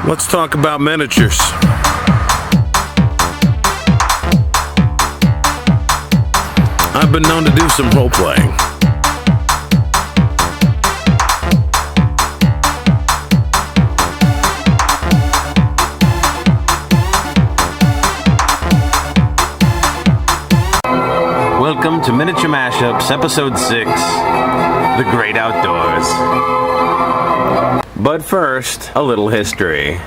Let's talk about miniatures. I've been known to do some role-playing. Welcome to Miniature Mashups, Episode 6, The Great Outdoors. But first, a little history.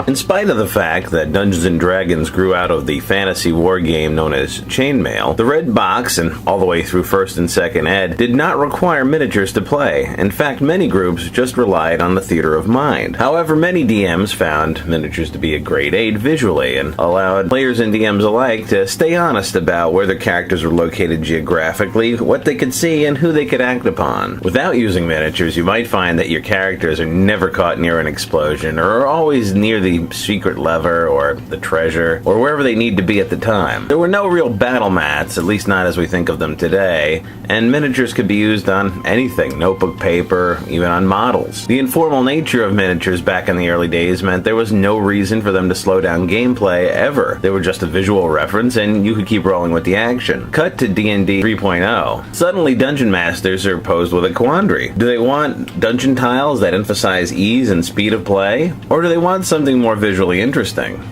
In spite of the fact that Dungeons & Dragons grew out of the fantasy war game known as Chainmail, the Red Box, and all the way through 1st and 2nd Ed, did not require miniatures to play. In fact, many groups just relied on the theater of mind. However, many DMs found miniatures to be a great aid visually, and allowed players and DMs alike to stay honest about where their characters were located geographically, what they could see, and who they could act upon. Without using miniatures, you might find that your characters are never caught near an explosion, or are always near the secret lever or the treasure or wherever they need to be at the time. There were no real battle mats, at least not as we think of them today, and miniatures could be used on anything, notebook paper, even on models. The informal nature of miniatures back in the early days meant there was no reason for them to slow down gameplay ever. They were just a visual reference and you could keep rolling with the action. Cut to D&D 3.0. Suddenly Dungeon Masters are posed with a quandary. Do they want dungeon tiles that emphasize ease and speed of play? Or do they want something more visually interesting?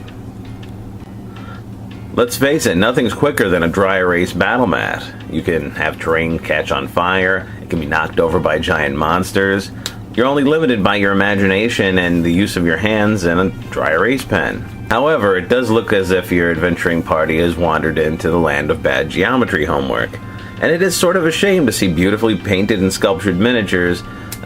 Let's face it, nothing's quicker than a dry erase battle mat. You can have terrain catch on fire, it can be knocked over by giant monsters. You're only limited by your imagination and the use of your hands and a dry erase pen. However, it does look as if your adventuring party has wandered into the land of bad geometry homework. And it is sort of a shame to see beautifully painted and sculptured miniatures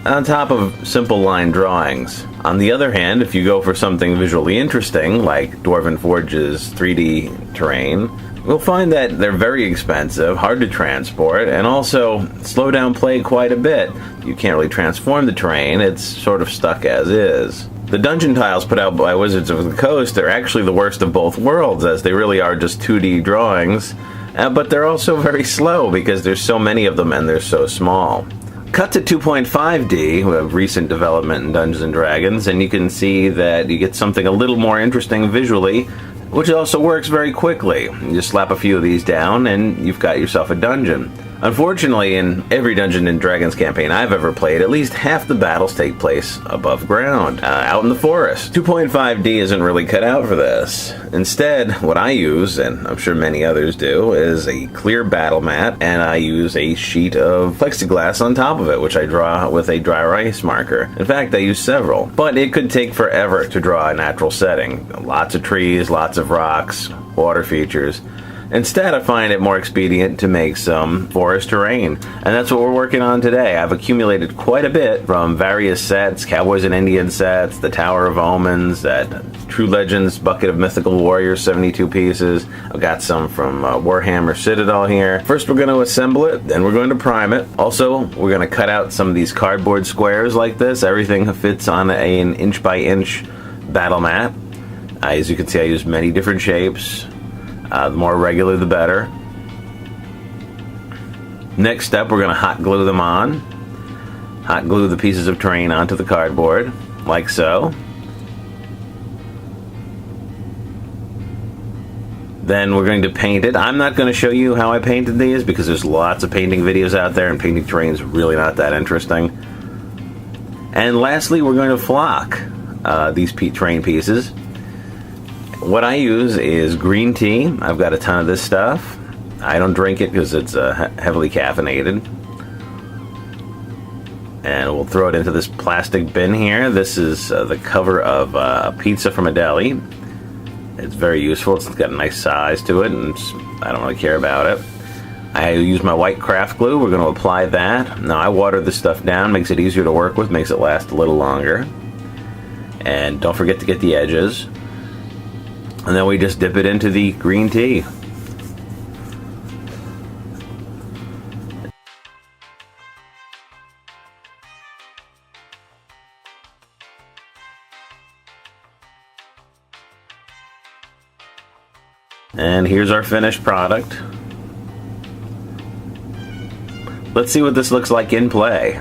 on top of simple line drawings. On the other hand, if you go for something visually interesting, like Dwarven Forge's 3D terrain, you'll find that they're very expensive, hard to transport, and also slow down play quite a bit. You can't really transform the terrain, it's sort of stuck as is. The dungeon tiles put out by Wizards of the Coast are actually the worst of both worlds, as they really are just 2D drawings, but they're also very slow because there's so many of them and they're so small. Cut to 2.5D, a recent development in Dungeons & Dragons, and you can see that you get something a little more interesting visually, which also works very quickly. You just slap a few of these down and you've got yourself a dungeon. Unfortunately, in every Dungeons & Dragons campaign I've ever played, at least half the battles take place above ground, out in the forest. 2.5D isn't really cut out for this. Instead, what I use, and I'm sure many others do, is a clear battle mat, and I use a sheet of plexiglass on top of it, which I draw with a dry erase marker. In fact, I use several. But it could take forever to draw a natural setting. Lots of trees, lots of rocks, water features. Instead, I find it more expedient to make some forest terrain, and that's what we're working on today. I've accumulated quite a bit from various sets, Cowboys and Indians sets, the Tower of Omens, that True Legends Bucket of Mythical Warriors, 72 pieces. I've got some from Warhammer Citadel here. First we're going to assemble it, then we're going to prime it. Also, we're going to cut out some of these cardboard squares like this. Everything fits on an inch-by-inch battle mat. As you can see, I use many different shapes. The more regular, the better. Next step, we're going to hot glue them on. Hot glue the pieces of terrain onto the cardboard, like so. Then we're going to paint it. I'm not going to show you how I painted these because there's lots of painting videos out there and painting terrain is really not that interesting. And lastly, we're going to flock these terrain pieces. What I use is green tea. I've got a ton of this stuff. I don't drink it because it's heavily caffeinated. And we'll throw it into this plastic bin here. This is the cover of a pizza from a deli. It's very useful. It's got a nice size to it, and I don't really care about it. I use my white craft glue. We're going to apply that. Now, I water this stuff down. Makes it easier to work with. Makes it last a little longer. And don't forget to get the edges. And then we just dip it into the green tea. And here's our finished product. Let's see what this looks like in play.